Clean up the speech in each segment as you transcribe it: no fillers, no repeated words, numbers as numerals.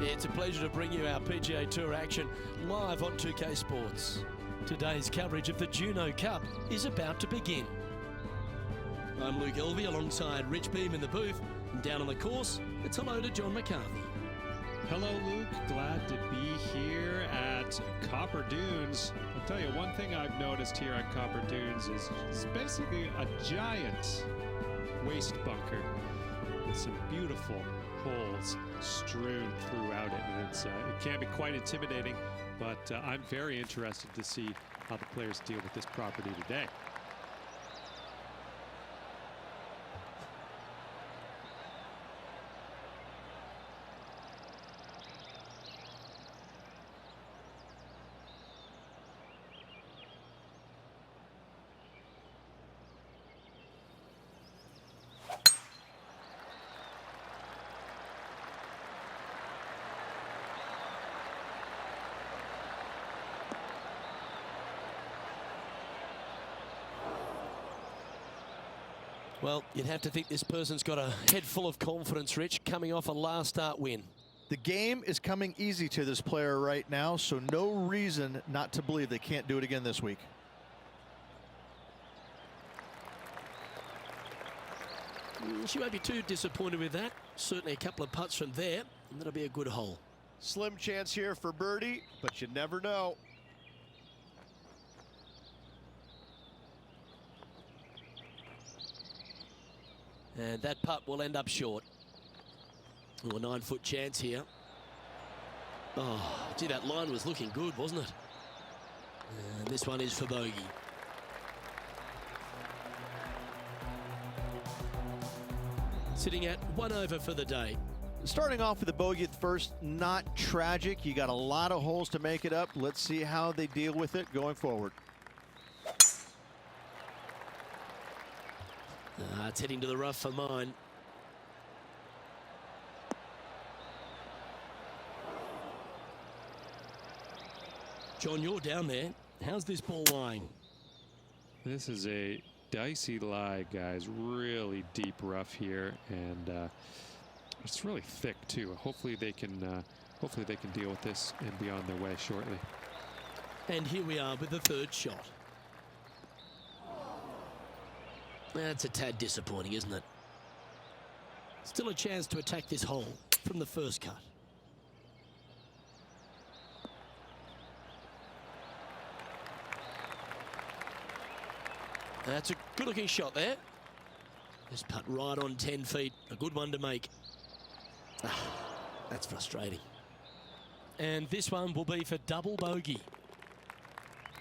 It's a pleasure to bring you our PGA Tour action live on 2K Sports. Today's coverage of the Juno Cup is about to begin. I'm Luke Elvey alongside Rich Beam in the booth, and down on the course, it's hello to John McCarthy. Hello, Luke. Glad to be here at Copper Dunes. I'll tell you one thing I've noticed here at Copper Dunes is it's basically a giant waste bunker with some beautiful holes strewn throughout it, and it can be quite intimidating, but I'm very interested to see how the players deal with this property today. Well, you'd have to think this person's got a head full of confidence, Rich, coming off a last start win. The game is coming easy to this player right now, so no reason not to believe they can't do it again this week. She won't be too disappointed with that. Certainly a couple of putts from there, and that'll be a good hole. Slim chance here for birdie, but you never know. And that putt will end up short. Oh, a 9-foot chance here. Oh, gee, that line was looking good, wasn't it? And this one is for bogey. Sitting at 1 over for the day. Starting off with a bogey at first, not tragic. You got a lot of holes to make it up. Let's see how they deal with it going forward. It's heading to the rough for mine. John, you're down there. How's this ball lying? This is a dicey lie, guys. Really deep rough here, and it's really thick too. Hopefully they can deal with this and be on their way shortly. And here we are with the third shot. That's a tad disappointing, isn't it? Still a chance to attack this hole from the first cut. That's a good-looking shot there. This putt right on 10 feet. A good one to make. That's frustrating. And this one will be for double bogey.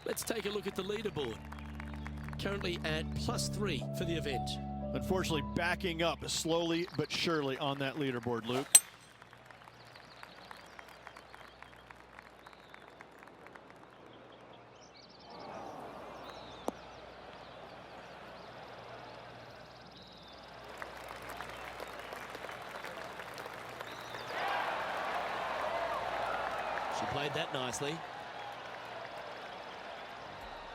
Let's take a look at the leaderboard. Currently at +3 for the event. Unfortunately, backing up slowly but surely on that leaderboard, Luke. She played that nicely.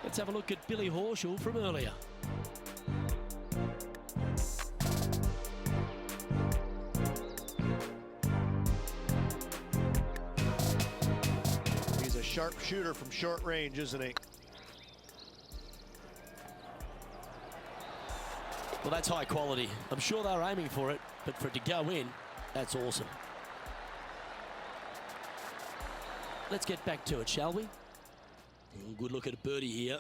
Let's have a look at Billy Horschel from earlier. He's a sharp shooter from short range, isn't he? Well, that's high quality. I'm sure they're aiming for it, but for it to go in, that's awesome. Let's get back to it, shall we? Good look at a birdie here.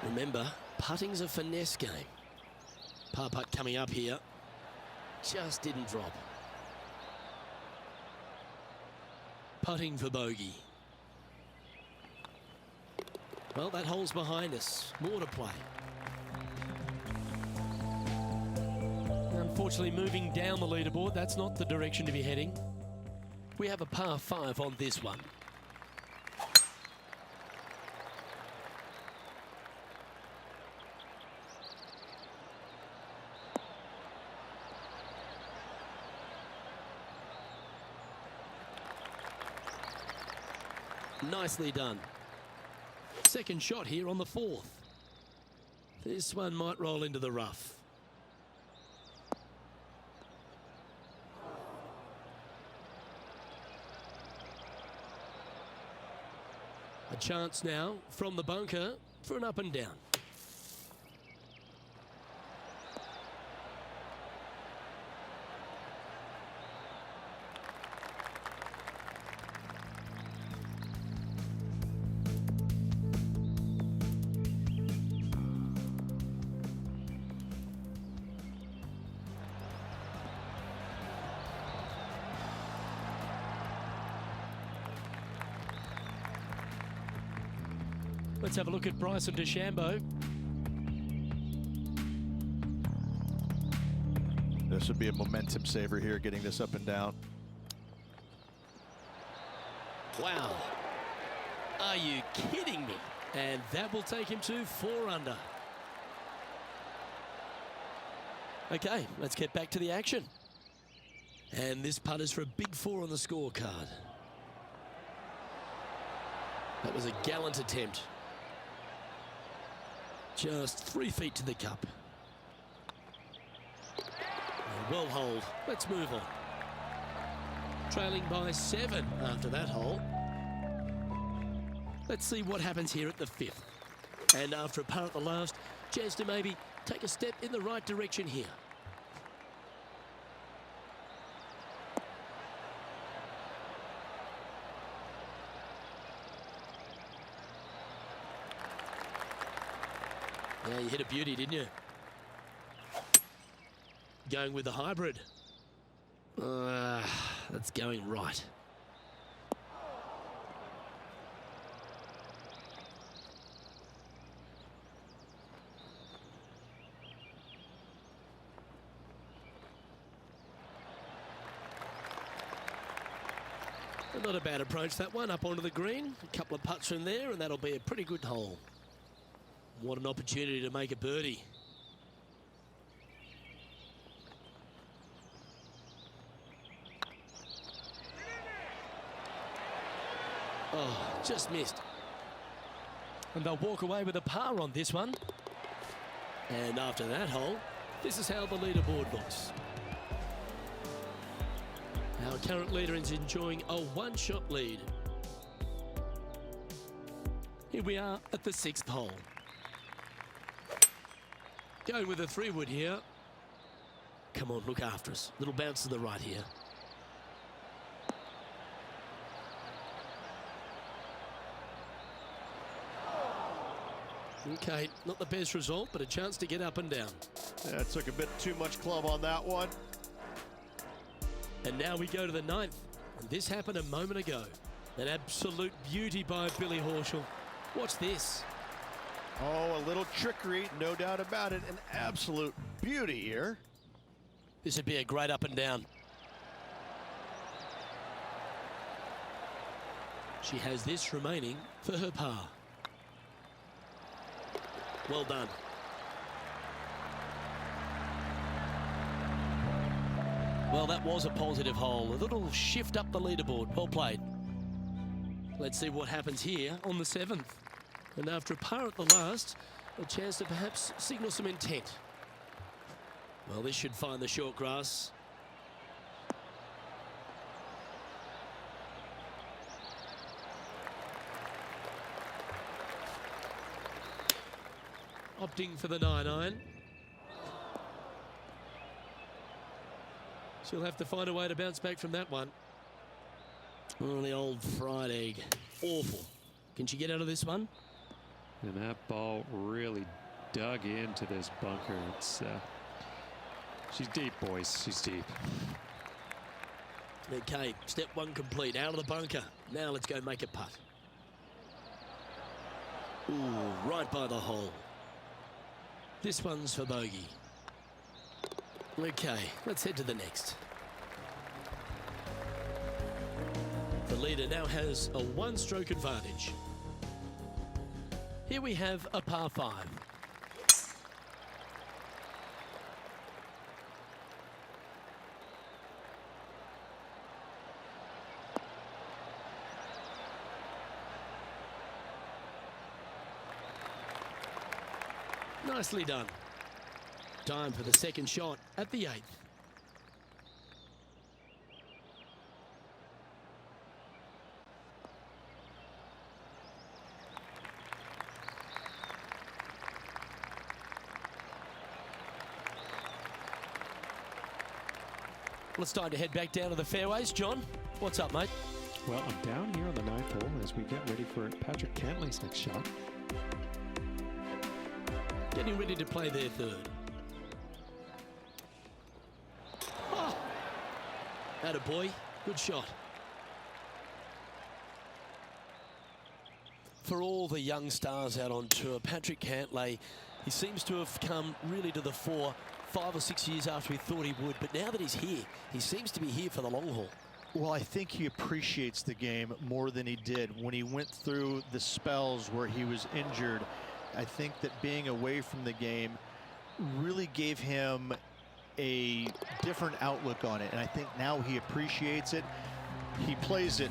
Remember, putting's a finesse game. Par putt coming up here. Just didn't drop. Putting for bogey. Well, that hole's behind us. More to play. Unfortunately, moving down the leaderboard, that's not the direction to be heading. We have a par 5 on this one. Nicely done. Second shot here on the 4th. This one might roll into the rough. A chance now from the bunker for an up and down. Let's have a look at Bryson DeChambeau. This would be a momentum saver here, getting this up and down. Wow. Are you kidding me? And that will take him to 4 under. Okay, let's get back to the action. And this putt is for a big 4 on the scorecard. That was a gallant attempt. Just 3 feet to the cup. Well holed. Let's move on. Trailing by 7 after that hole. Let's see what happens here at the 5th. And after a par at the last, chance to maybe take a step in the right direction here. Yeah, you hit a beauty, didn't you? Going with the hybrid. That's going right. Not a bad approach, that one, up onto the green. A couple of putts from there, and that'll be a pretty good hole. What an opportunity to make a birdie. Oh, just missed. And they'll walk away with a par on this one. And after that hole, this is how the leaderboard looks. Our current leader is enjoying a one-shot lead. Here we are at the 6th hole. Going with a 3-wood here. Come on, look after us. Little bounce to the right here. Okay, not the best result, but a chance to get up and down. Yeah, it took a bit too much club on that one. And now we go to the 9th. And this happened a moment ago. An absolute beauty by Billy Horschel. Watch this. Oh, a little trickery, no doubt about it. An absolute beauty here. This would be a great up and down. She has this remaining for her par. Well done. Well, that was a positive hole. A little shift up the leaderboard. Well played. Let's see what happens here on the 7th. And after a par at the last, a chance to perhaps signal some intent. Well, this should find the short grass. Opting for the 9-iron. She'll have to find a way to bounce back from that one. Oh, the old fried egg. Awful. Can she get out of this one? And that ball really dug into this bunker. It's she's deep, boys. She's deep. Okay, step 1 complete. Out of the bunker. Now let's go make a putt. Ooh, right by the hole. This one's for bogey. Okay, let's head to the next. The leader now has a 1-stroke advantage. Here we have a par 5. Nicely done. Time for the second shot at the 8th. Well, it's time to head back down to the fairways. John, what's up, mate? Well, I'm down here on the 9th hole as we get ready for Patrick Cantlay's next shot. Getting ready to play their 3rd. Oh, attaboy. Good shot. For all the young stars out on tour, Patrick Cantlay, he seems to have come really to the fore 5 or 6 years after he thought he would. But now that he's here, he seems to be here for the long haul. Well, I think he appreciates the game more than he did when he went through the spells where he was injured. I think that being away from the game really gave him a different outlook on it. And I think now he appreciates it. He plays it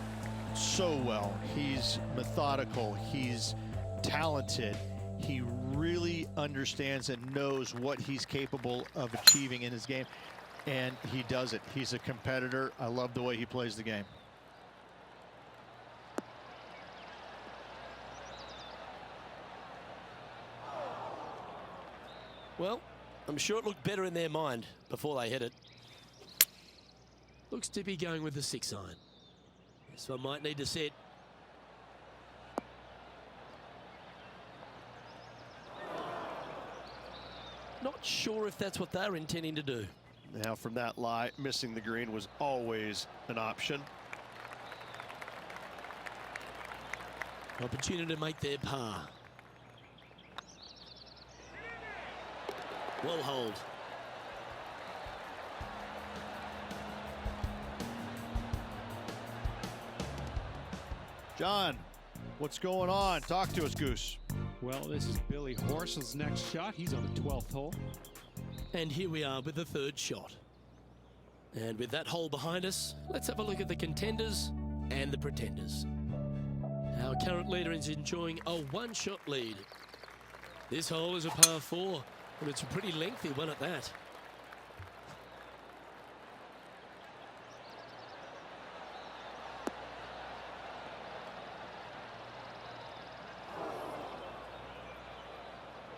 so well. He's methodical. He's talented. He really understands and knows what he's capable of achieving in his game. And he does it. He's a competitor. I love the way he plays the game. Well, I'm sure it looked better in their mind before they hit it. Looks to be going with the 6-iron. This one might need to set. Not sure if that's what they're intending to do. Now from that lie, missing the green was always an option. Opportunity to make their par. Well hold. John, what's going on? Talk to us, Goose. Well, this is Billy Horschel's next shot. He's on the 12th hole. And here we are with the third shot. And with that hole behind us, let's have a look at the contenders and the pretenders. Our current leader is enjoying a one-shot lead. This hole is a par 4, and it's a pretty lengthy one at that.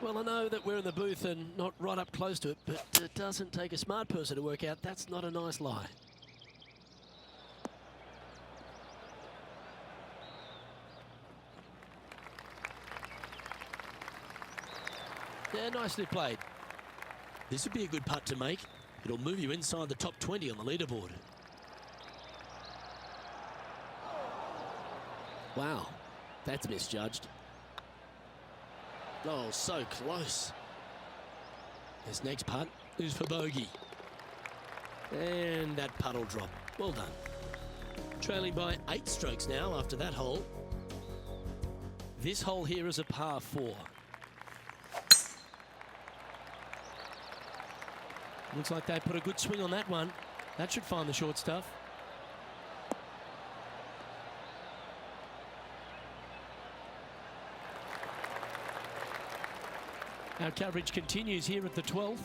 Well, I know that we're in the booth and not right up close to it, but it doesn't take a smart person to work out that's not a nice lie. Yeah, nicely played. This would be a good putt to make. It'll move you inside the top 20 on the leaderboard. Wow, that's misjudged. Oh, so close. This next putt is for bogey. And that putt will drop. Well done. Trailing by 8 strokes now after that hole. This hole here is a par 4. Looks like they put a good swing on that one. That should find the short stuff. Our coverage continues here at the 12th.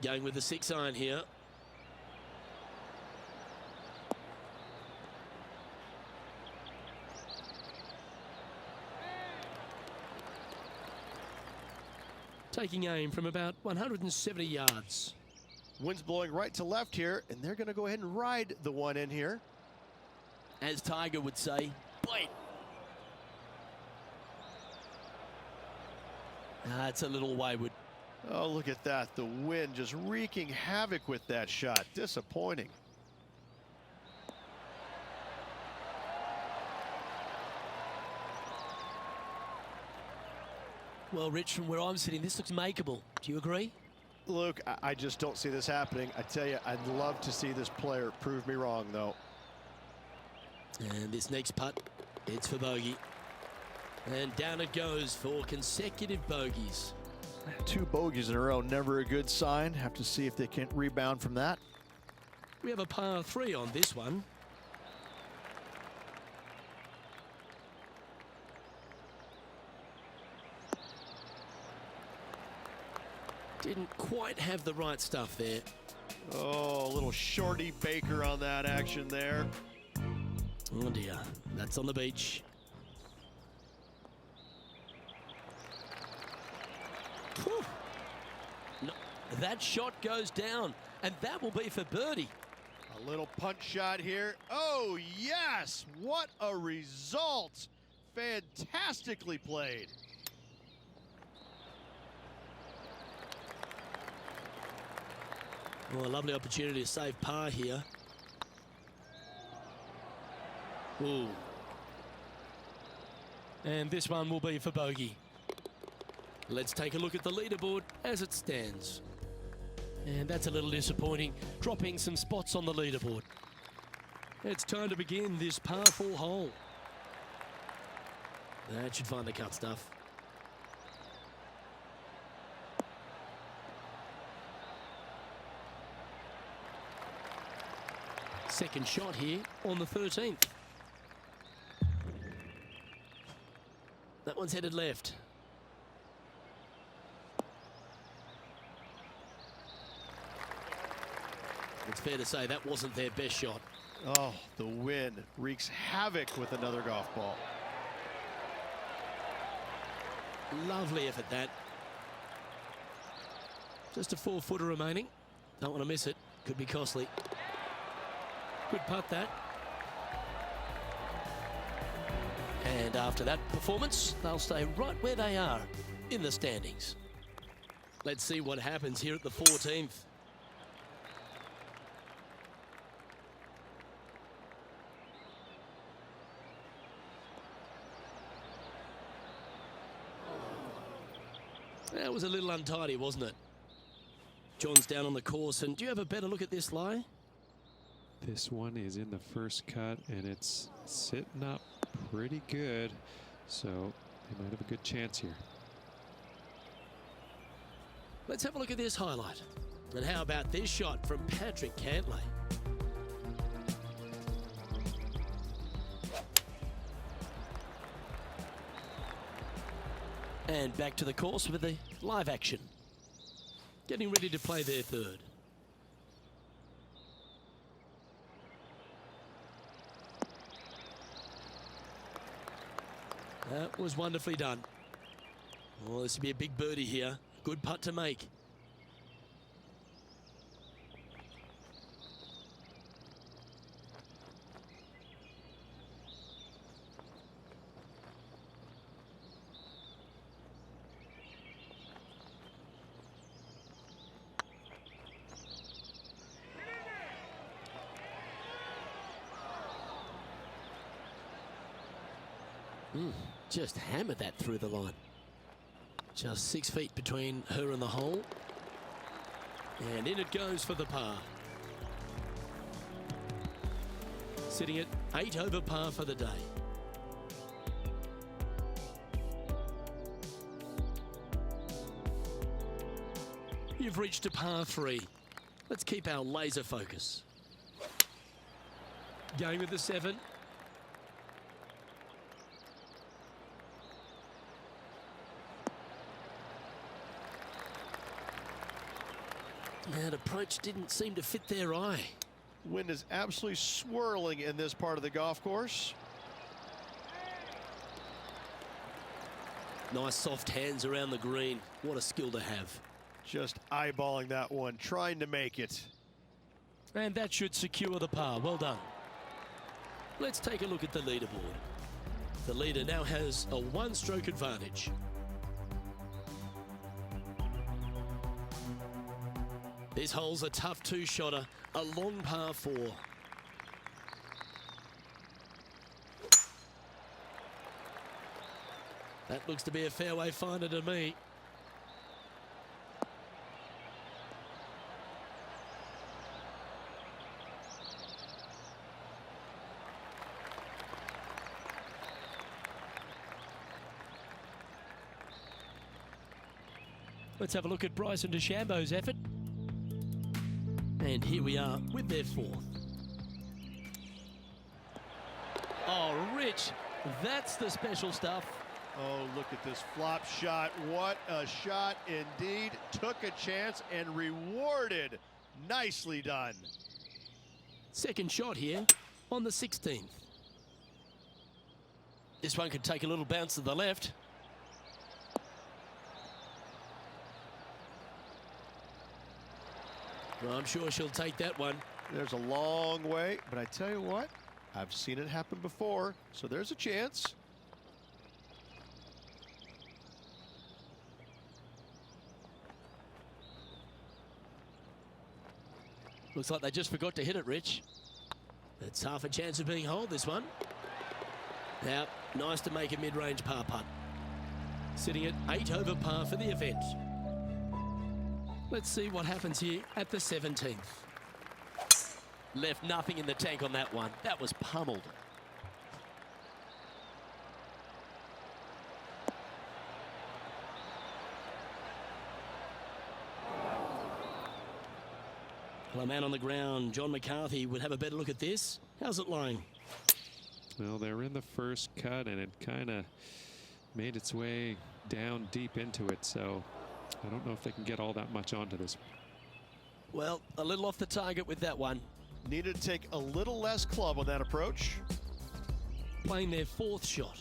Going with the 6-iron here. Taking aim from about 170 yards. Wind's blowing right to left here, and they're going to go ahead and ride the one in here. As Tiger would say, bite. It's a little wayward. Oh, look at that. The wind just wreaking havoc with that shot. Disappointing. Well, Rich, from where I'm sitting, this looks makeable. Do you agree? Luke, I just don't see this happening. I tell you, I'd love to see this player prove me wrong, though. And this next putt, it's for bogey. And down it goes for consecutive bogeys. 2 bogeys in a row, never a good sign. Have to see if they can rebound from that. We have a par 3 on this one. Didn't quite have the right stuff there. Oh, a little shorty Baker on that action there. Oh dear, that's on the beach. Whew. No, that shot goes down, and that will be for birdie. A little punch shot here. Oh, yes! What a result! Fantastically played. Oh, a lovely opportunity to save par here. Ooh. And this one will be for bogey. Let's take a look at the leaderboard as it stands. And that's a little disappointing, dropping some spots on the leaderboard. It's time to begin this par 4 hole. That should find the cut stuff. Second shot here on the 13th. That one's headed left. It's fair to say that wasn't their best shot. Oh, the wind wreaks havoc with another golf ball. Lovely effort, that. Just a 4-footer remaining. Don't want to miss it. Could be costly. Good putt, that. And after that performance, they'll stay right where they are in the standings. Let's see what happens here at the 14th. That was a little untidy, wasn't it? John's down on the course, and do you have a better look at this lie? This one is in the first cut, and it's sitting up pretty good, so they might have a good chance here. Let's have a look at this highlight. And how about this shot from Patrick Cantlay? And back to the course with the live action. Getting ready to play their third. That was wonderfully done. Oh, this will be a big birdie here. Good putt to make. Just hammered that through the line. Just 6 feet between her and the hole. And in it goes for the par. Sitting at 8 over par for the day. You've reached a par 3. Let's keep our laser focus. Going with the 7. That approach didn't seem to fit their eye. Wind is absolutely swirling in this part of the golf course. Nice soft hands around the green. What a skill to have. Just eyeballing that one, trying to make it. And that should secure the par. Well done. Let's take a look at the leaderboard. The leader now has a 1-stroke advantage. This hole's a tough 2-shotter, a long par 4. That looks to be a fairway finder to me. Let's have a look at Bryson DeChambeau's effort. And here we are with their 4th. Oh, Rich, that's the special stuff. Oh, look at this flop shot. What a shot indeed. Took a chance and rewarded. Nicely done. Second shot here on the 16th. This one could take a little bounce to the left. Well, I'm sure she'll take that one. There's a long way, but I tell you what, I've seen it happen before, so there's a chance. Looks like they just forgot to hit it, Rich. That's half a chance of being holed, this one. Now, nice to make a mid-range par putt. Sitting at 8 over par for the event. Let's see what happens here at the 17th. Left nothing in the tank on that one. That was pummeled. Well, a man on the ground, John McCarthy, would have a better look at this. How's it lying? Well, they're in the first cut, and it kind of made its way down deep into it, so I don't know if they can get all that much onto this. Well, a little off the target with that one. Needed to take a little less club on that approach. Playing their 4th shot.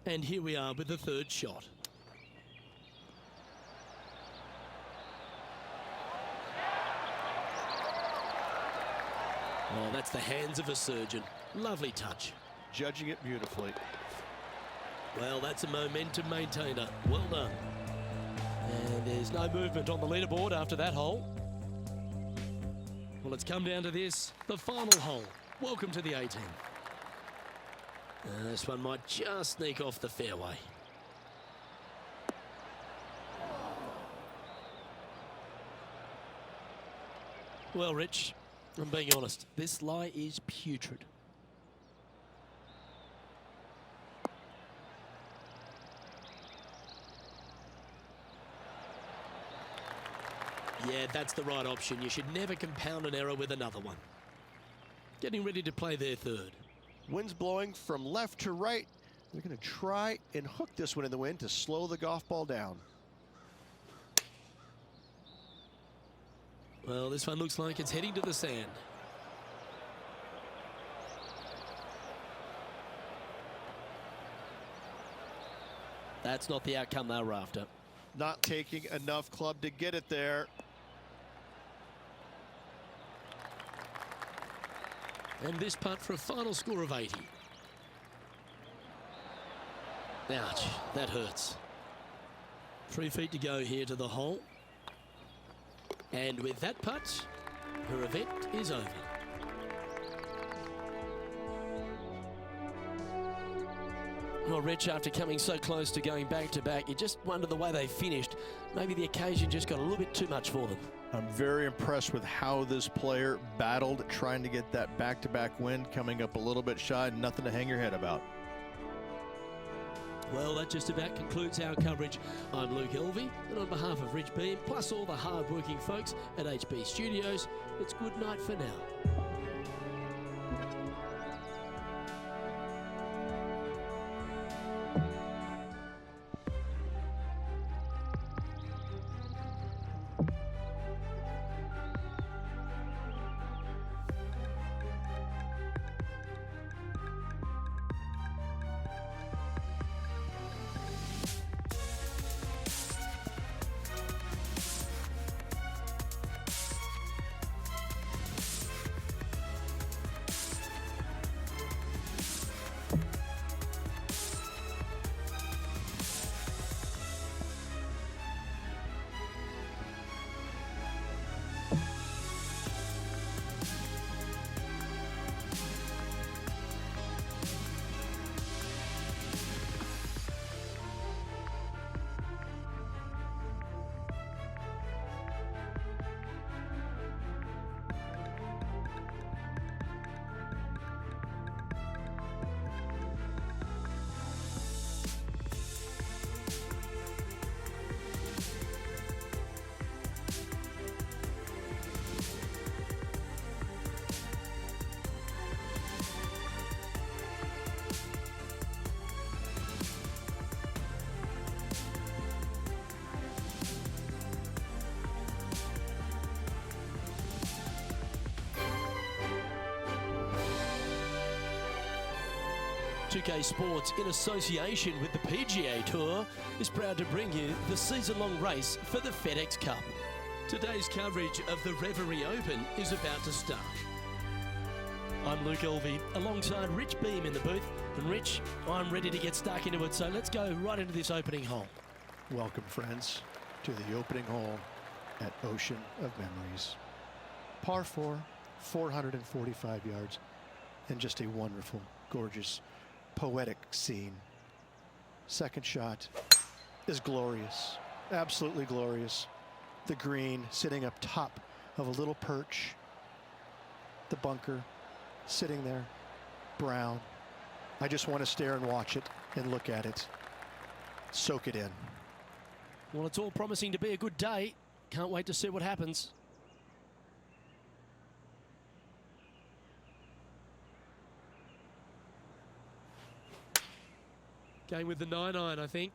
And here we are with the 3rd shot. Oh, that's the hands of a surgeon. Lovely touch. Judging it beautifully. Well, that's a momentum maintainer. Well done. And there's no movement on the leaderboard after that hole. Well, it's come down to this, the final hole. Welcome to the 18th. This one might just sneak off the fairway. Well, Rich, I'm being honest, this lie is putrid. Yeah, that's the right option. You should never compound an error with another one. Getting ready to play their third. Wind's blowing from left to right. They're going to try and hook this one in the wind to slow the golf ball down. Well, this one looks like it's heading to the sand. That's not the outcome they were after. Not taking enough club to get it there. And this putt for a final score of 80. Ouch, that hurts. 3 feet to go here to the hole. And with that putt, her event is over. Well, Rich, after coming so close to going back-to-back, you just wonder the way they finished. Maybe the occasion just got a little bit too much for them. I'm very impressed with how this player battled trying to get that back-to-back win, coming up a little bit shy, nothing to hang your head about. Well, that just about concludes our coverage. I'm Luke Elvey, and on behalf of Rich Beam, plus all the hard-working folks at HB Studios, it's good night for now. Pga Sports, in association with the PGA Tour, is proud to bring you the season-long race for the FedEx Cup. Today's coverage of the Reverie Open is about to start. I'm Luke Elvey, alongside Rich Beam in the booth. And Rich, I'm ready to get stuck into it, so let's go right into this opening hole. Welcome, friends, to the opening hole at Ocean of Memories. Par 4, 445 yards, and just a wonderful, gorgeous, poetic scene. Second shot is glorious, absolutely glorious. The green sitting up top of a little perch. The bunker sitting there, brown. I just want to stare and watch it and look at it. Soak it in. Well, it's all promising to be a good day. Can't wait to see what happens. Going with the 9-iron, I think.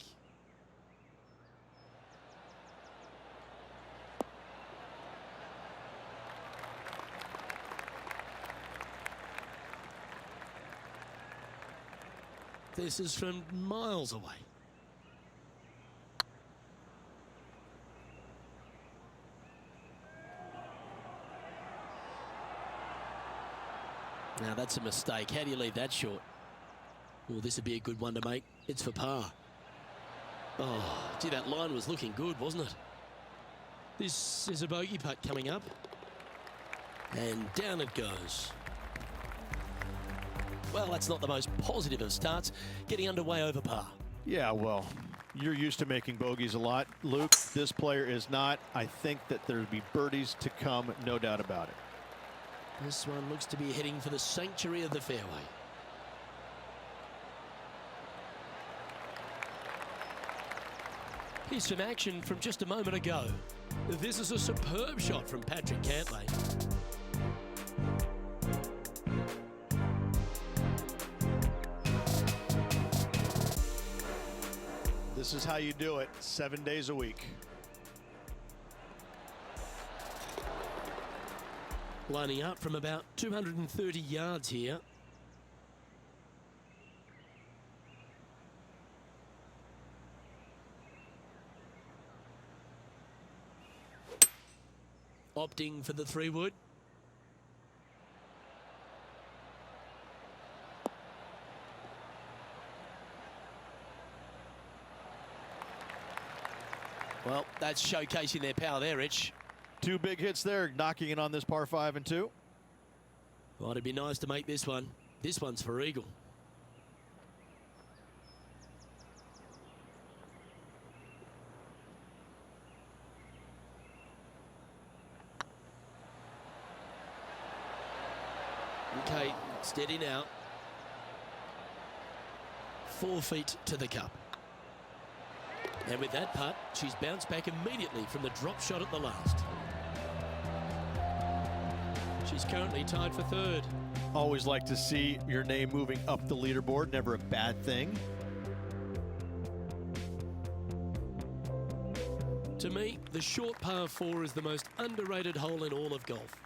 This is from miles away. Now that's a mistake. How do you leave that short? Well, this would be a good one to make. It's for par. Oh, gee, that line was looking good, wasn't it? This is a bogey putt coming up. And down it goes. Well, that's not the most positive of starts. Getting underway over par. Yeah, well, You're used to making bogeys a lot, Luke. This player is not. I think that there'll be birdies to come, no doubt about it. This one looks to be heading for the sanctuary of the fairway. Here's some action from just a moment ago. This is a superb shot from Patrick Cantlay. This is how you do it, 7 days a week. Lining up from about 230 yards here. Opting for the 3-wood. Well, that's showcasing their power there, Rich. 2 big hits there, knocking in on this par 5 and 2. Well, it'd be nice to make this one. This one's for eagle. Okay, steady now. 4 feet to the cup. And with that putt, she's bounced back immediately from the drop shot at the last. She's currently tied for 3rd. Always like to see your name moving up the leaderboard, never a bad thing. To me, the short par 4 is the most underrated hole in all of golf.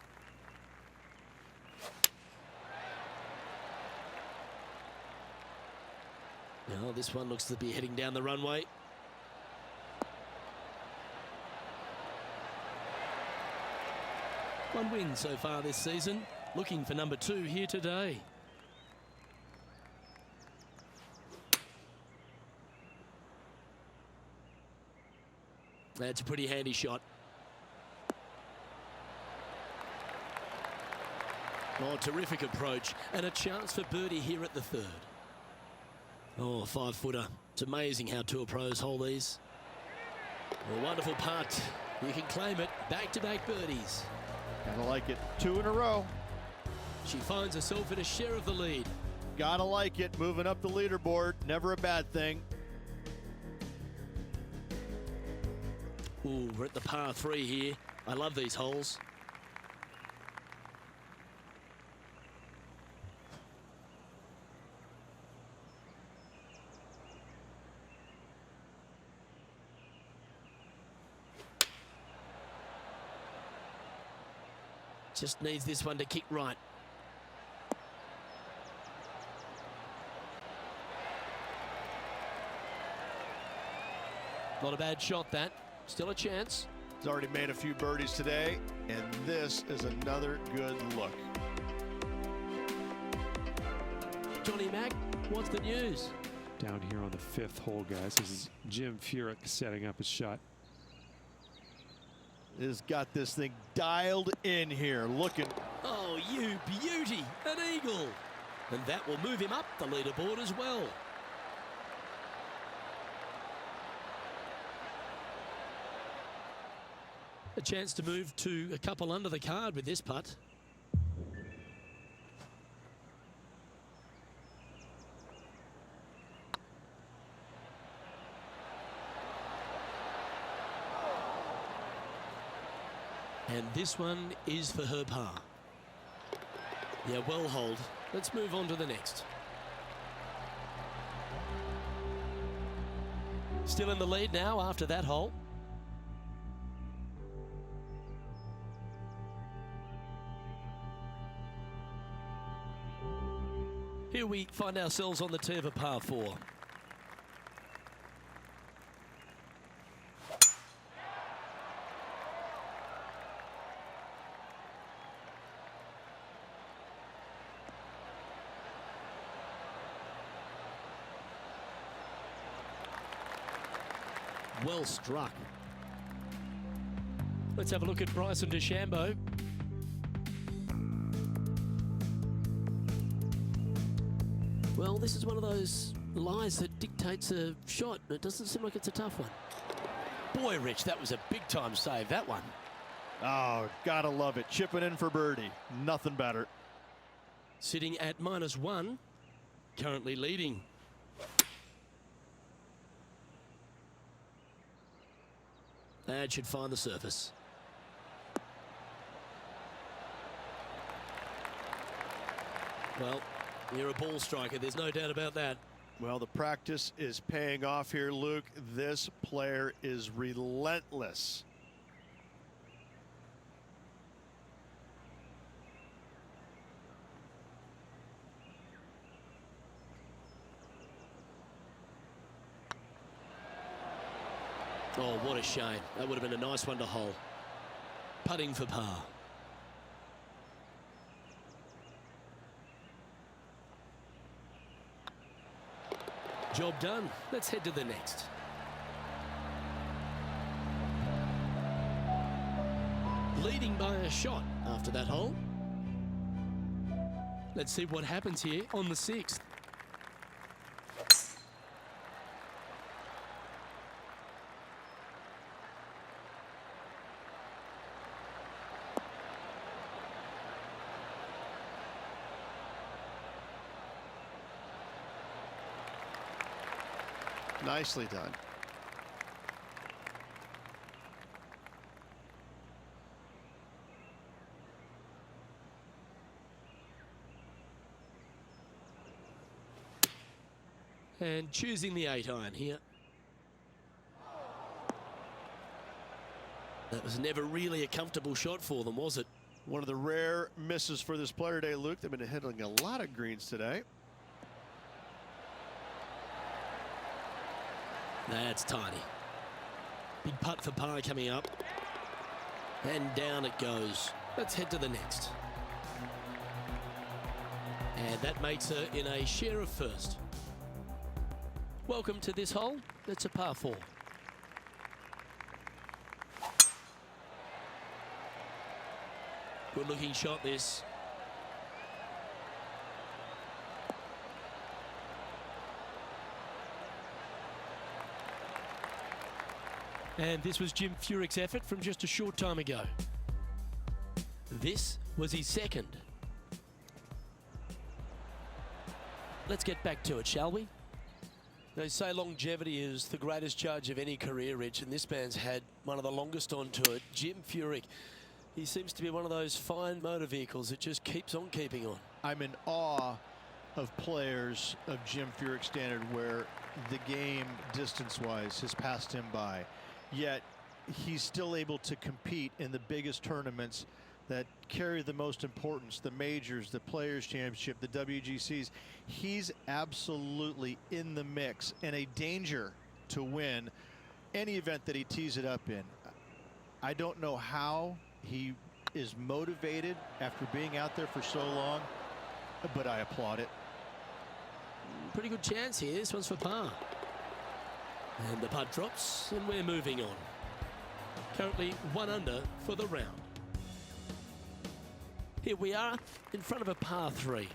Now this one looks to be heading down the runway. One win so far this season, looking for number 2 here today. That's a pretty handy shot. Oh, terrific approach and a chance for birdie here at the 3rd. Oh, 5-footer. It's amazing how tour pros hold these. A wonderful putt. You can claim it. Back-to-back birdies. Gotta like it. 2 in a row. She finds herself in a share of the lead. Gotta like it. Moving up the leaderboard. Never a bad thing. Ooh, we're at the par 3 here. I love these holes. Just needs this one to kick right. Not a bad shot, that. Still a chance. He's already made a few birdies today, and this is another good look. Johnny Mack, what's the news? Down here on the 5th hole, guys. This is Jim Furyk setting up his shot. Has got this thing dialed in here. Looking. Oh, you beauty. An eagle. And that will move him up the leaderboard as well. A chance to move to a couple under the card with this putt. And this one is for her par. Yeah, well hold. Let's move on to the next. Still in the lead now after that hole. Here we find ourselves on the tee of a par 4. Well struck. Let's have a look at Bryson DeChambeau. Well, this is one of those lies that dictates a shot. It doesn't seem like it's a tough one. Boy, Rich, that was a big-time save, that one. Oh, gotta love it. Chipping in for birdie. Nothing better. Sitting at -1, currently leading. That should find the surface. Well, you're a ball striker, there's no doubt about that. Well, the practice is paying off here, Luke. This player is relentless. Oh, what a shame. That would have been a nice one to hole. Putting for par. Job done. Let's head to the next. Leading by a shot after that hole. Let's see what happens here on the 6th. Nicely done. And choosing the 8-iron here. That was never really a comfortable shot for them, was it? One of the rare misses for this player today, Luke. They've been hitting a lot of greens today. That's tiny. Big putt for par coming up. And down it goes. Let's head to the next. And that makes her in a share of first. Welcome to this hole. It's a par 4. Good looking shot this. And this was Jim Furyk's effort from just a short time ago. This was his second. Let's get back to it, shall we? They say longevity is the greatest judge of any career, Rich, and this man's had one of the longest on tour. Jim Furyk, he seems to be one of those fine motor vehicles that just keeps on keeping on. I'm in awe of players of Jim Furyk's standard where the game, distance-wise, has passed him by. Yet he's still able to compete in the biggest tournaments that carry the most importance, the majors, the Players Championship, the WGCs. He's absolutely in the mix and a danger to win any event that he tees it up in. I don't know how he is motivated after being out there for so long, but I applaud it. Pretty good chance here. This one's for par. And the putt drops, and we're moving on. Currently 1 under for the round. Here we are in front of a par 3.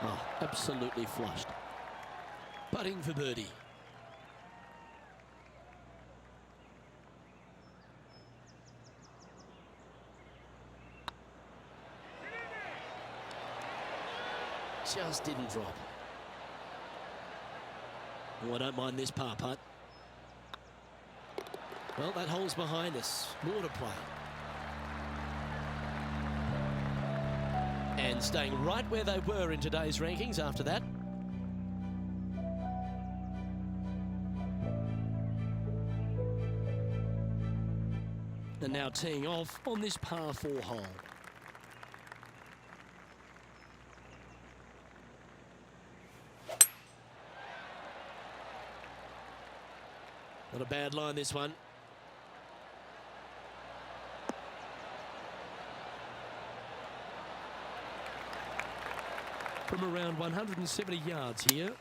Oh, absolutely flushed. Putting for birdie. Just didn't drop. Oh, I don't mind this par putt. Well, that hole's behind us. More to play. And staying right where they were in today's rankings after that. And now teeing off on this par 4 hole. Not a bad line, this one. From around 170 yards here.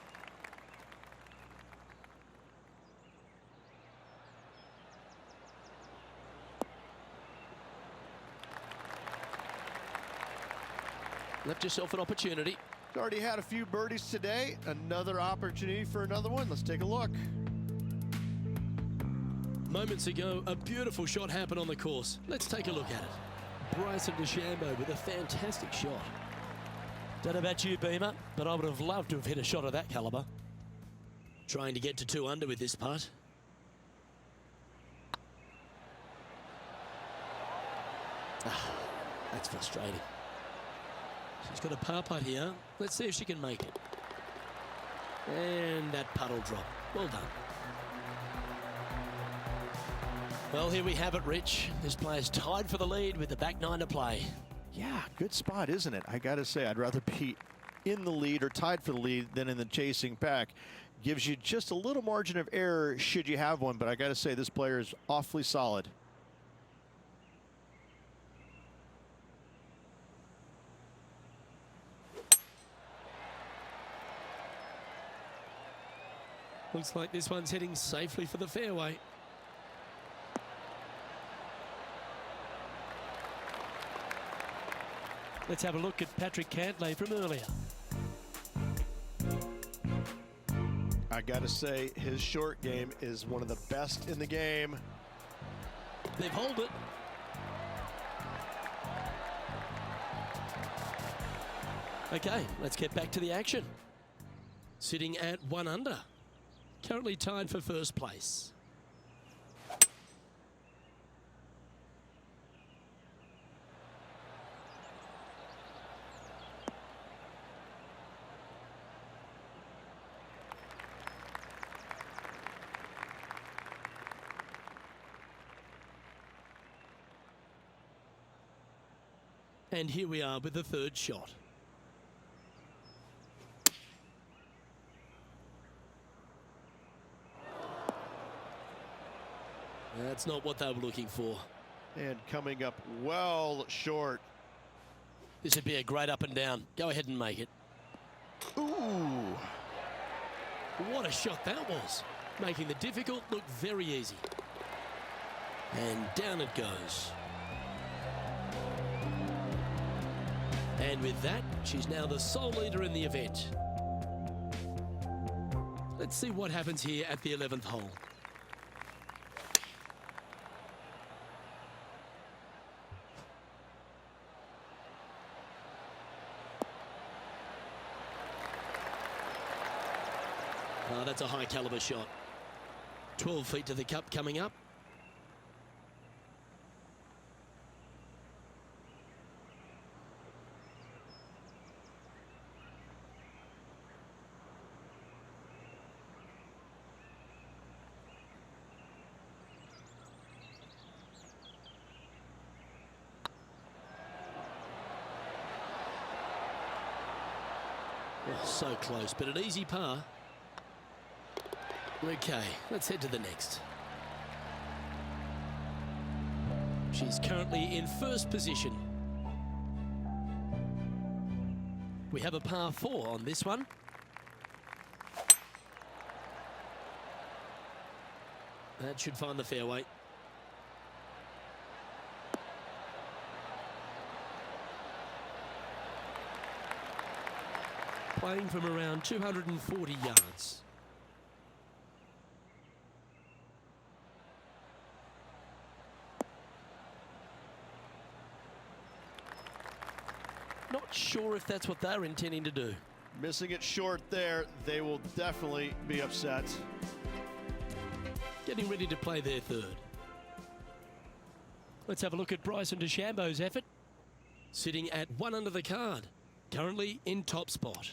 Left yourself an opportunity. Already had a few birdies today. Another opportunity for another one. Let's take a look. Moments ago, a beautiful shot happened on the course. Let's take a look at it. Bryson DeChambeau with a fantastic shot. Don't know about you, Beamer, but I would have loved to have hit a shot of that caliber. Trying to get to 2 under with this putt. That's frustrating. She's got a par putt here. Let's see if she can make it. And that putt will drop. Well done. Well, here we have it, Rich. This player's tied for the lead with the back 9 to play. Yeah, good spot, isn't it? I got to say, I'd rather be in the lead or tied for the lead than in the chasing pack. Gives you just a little margin of error should you have one, but I got to say, this player is awfully solid. Looks like this one's heading safely for the fairway. Let's have a look at Patrick Cantlay from earlier. I got to say, his short game is one of the best in the game. They've holed it. Okay, let's get back to the action. Sitting at 1 under. Currently tied for first place. And here we are with the 3rd shot. That's not what they were looking for. And coming up well short. This would be a great up and down. Go ahead and make it. Ooh. What a shot that was. Making the difficult look very easy. And down it goes. And with that, she's now the sole leader in the event. Let's see what happens here at the 11th hole. Oh, that's a high caliber shot. 12 feet to the cup coming up. Oh, so close, but an easy par. Okay, let's head to the next. She's currently in first position. We have a par 4 on this one. That should find the fairway. Playing from around 240 yards. Not sure if that's what they're intending to do. Missing it short there. They will definitely be upset. Getting ready to play their 3rd. Let's have a look at Bryson DeChambeau's effort. Sitting at 1 under the card. Currently in top spot.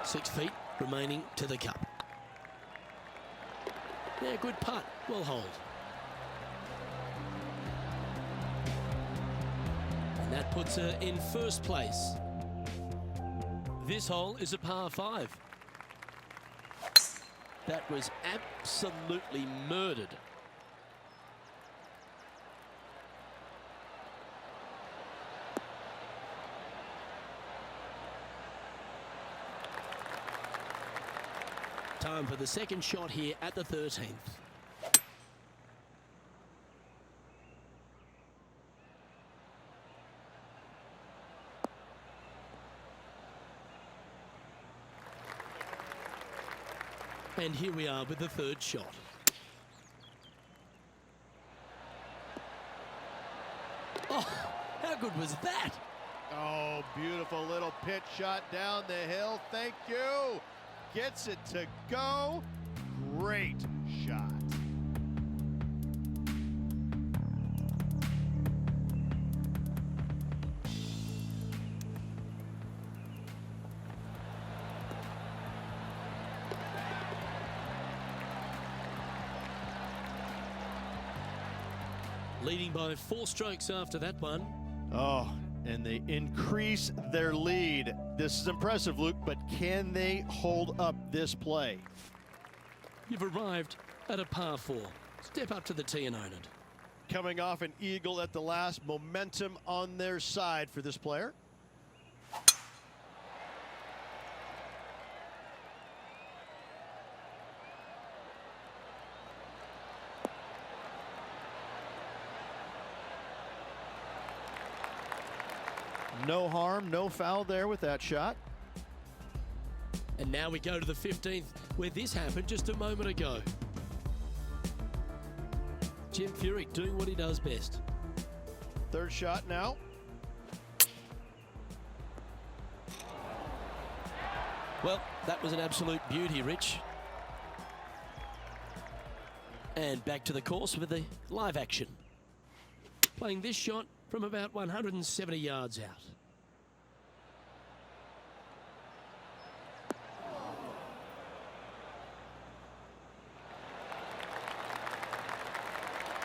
Six feet remaining to the cup. Yeah, good putt. Well hold. And that puts her in first place. This hole is a par 5. That was absolutely murdered. Time for the second shot here at the 13th. And here we are with the third shot. Oh, how good was that? Oh, beautiful little pitch shot down the hill. Thank you. Gets it to go. Great shot. Leading by 4 strokes after that one. Oh, and they increase their lead. This is impressive, Luke, but can they hold up this play? You've arrived at a par 4. Step up to the tee and own it. Coming off an eagle at the last, momentum on their side for this player. No harm, no foul there with that shot. And now we go to the 15th, where this happened just a moment ago. Jim Furyk doing what he does best. Third shot now. Well, that was an absolute beauty, Rich. And back to the course with the live action. Playing this shot from about 170 yards out.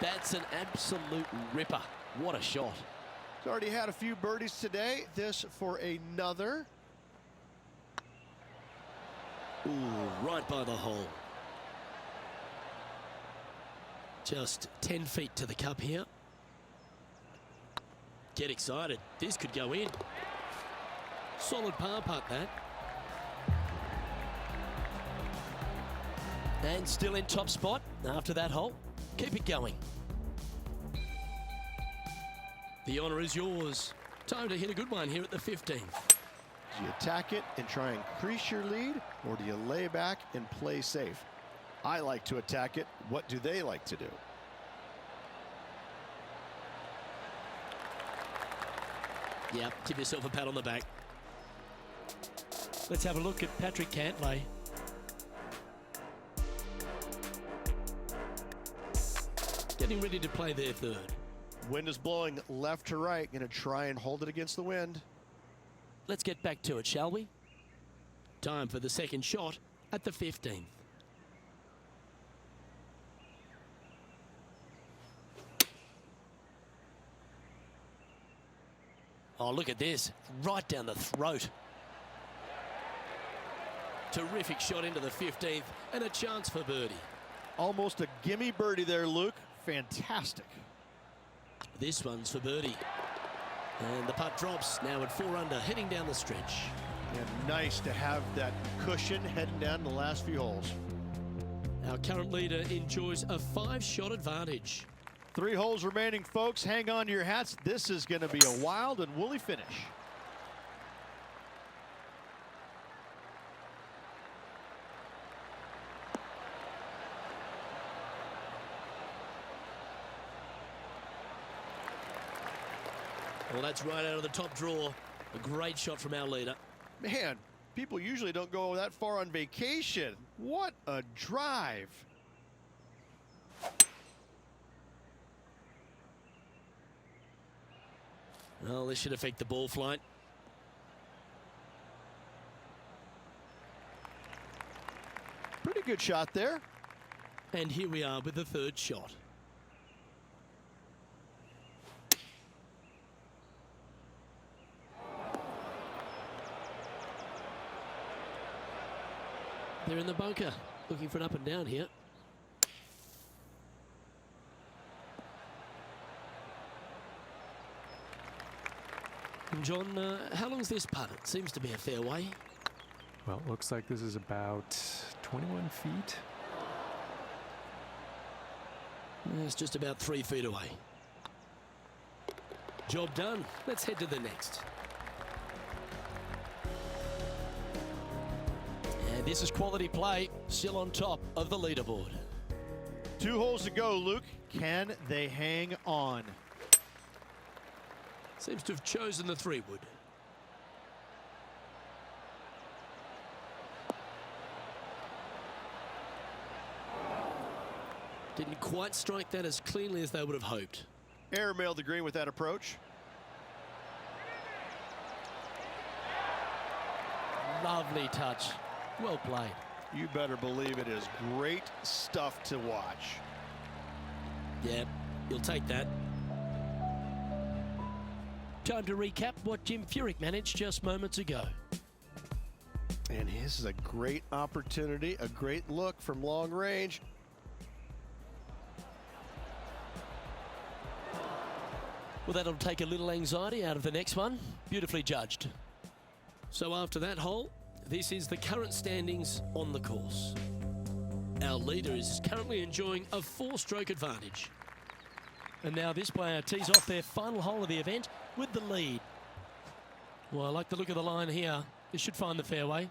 That's an absolute ripper. What a shot. He's already had a few birdies today. This for another. Ooh, right by the hole. Just 10 feet to the cup here. Get excited. This could go in. Solid par putt, that. And still in top spot after that hole. Keep it going. The honour is yours. Time to hit a good one here at the 15th. Do you attack it and try and increase your lead, or do you lay back and play safe? I like to attack it. What do they like to do? Yeah, give yourself a pat on the back. Let's have a look at Patrick Cantlay. Getting ready to play their third. Wind is blowing left to right. Going to try and hold it against the wind. Let's get back to it, shall we? Time for the second shot at the 15th. Oh, look at this. Right down the throat. Terrific shot into the 15th and a chance for birdie. Almost a gimme birdie there, Luke. Fantastic. This one's for birdie. And the putt drops now at 4 under, heading down the stretch. And nice to have that cushion heading down the last few holes. Our current leader enjoys a 5-shot advantage. 3 holes remaining, folks. Hang on to your hats. This is going to be a wild and woolly finish. Well, that's right out of the top draw. A great shot from our leader. Man, people usually don't go that far on vacation. What a drive. Well, this should affect the ball flight. Pretty good shot there. And here we are with the third shot. They're in the bunker, looking for an up and down here. And John, how long's this putt? It seems to be a fair way. Well, it looks like this is about 21 feet. It's just about 3 feet away. Job done. Let's head to the next. And This is quality play, still on top of the leaderboard. 2 holes to go, Luke. Can they hang on? Seems to have chosen the 3-wood. Didn't quite strike that as cleanly as they would have hoped. Airmailed the green with that approach. Lovely touch. Well played. You better believe it is great stuff to watch. Yeah, you'll take that. Time to recap what Jim Furyk managed just moments ago. And this is a great opportunity, a great look from long range. Well, that'll take a little anxiety out of the next one. Beautifully judged. So after that hole, this is the current standings on the course. Our leader is currently enjoying a 4-stroke advantage. And now this player tees off their final hole of the event with the lead. Well, I like the look of the line here. It should find the fairway.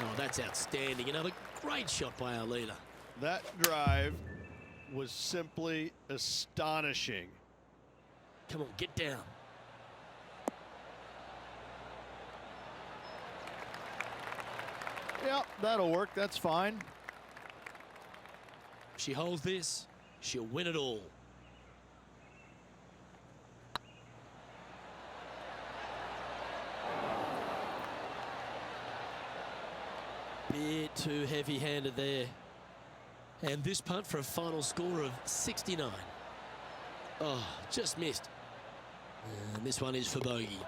Oh, that's outstanding. Another great shot by our leader. That drive was simply astonishing. Come on, get down. Yep, that'll work. That's fine. If she holds this, she'll win it all. Bit too heavy-handed there. And this putt for a final score of 69. Oh, just missed. And this one is for bogey.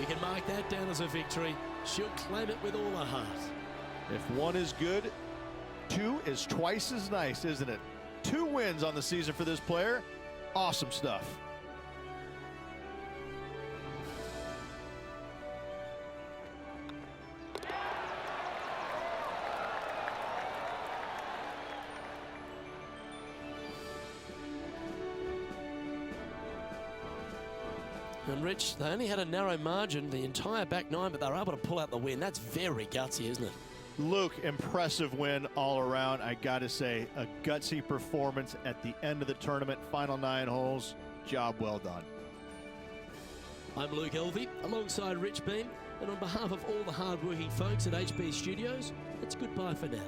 You can mark that down as a victory. She'll claim it with all her heart. If 1 is good, 2 is twice as nice, isn't it? 2 wins on the season for this player. Awesome stuff. And Rich, they only had a narrow margin the entire back 9, but they were able to pull out the win. That's very gutsy, isn't it? Luke, impressive win all around. I got to say, a gutsy performance at the end of the tournament. Final 9 holes. Job well done. I'm Luke Elvey, alongside Rich Beam, and on behalf of all the hard-working folks at HB Studios, it's goodbye for now.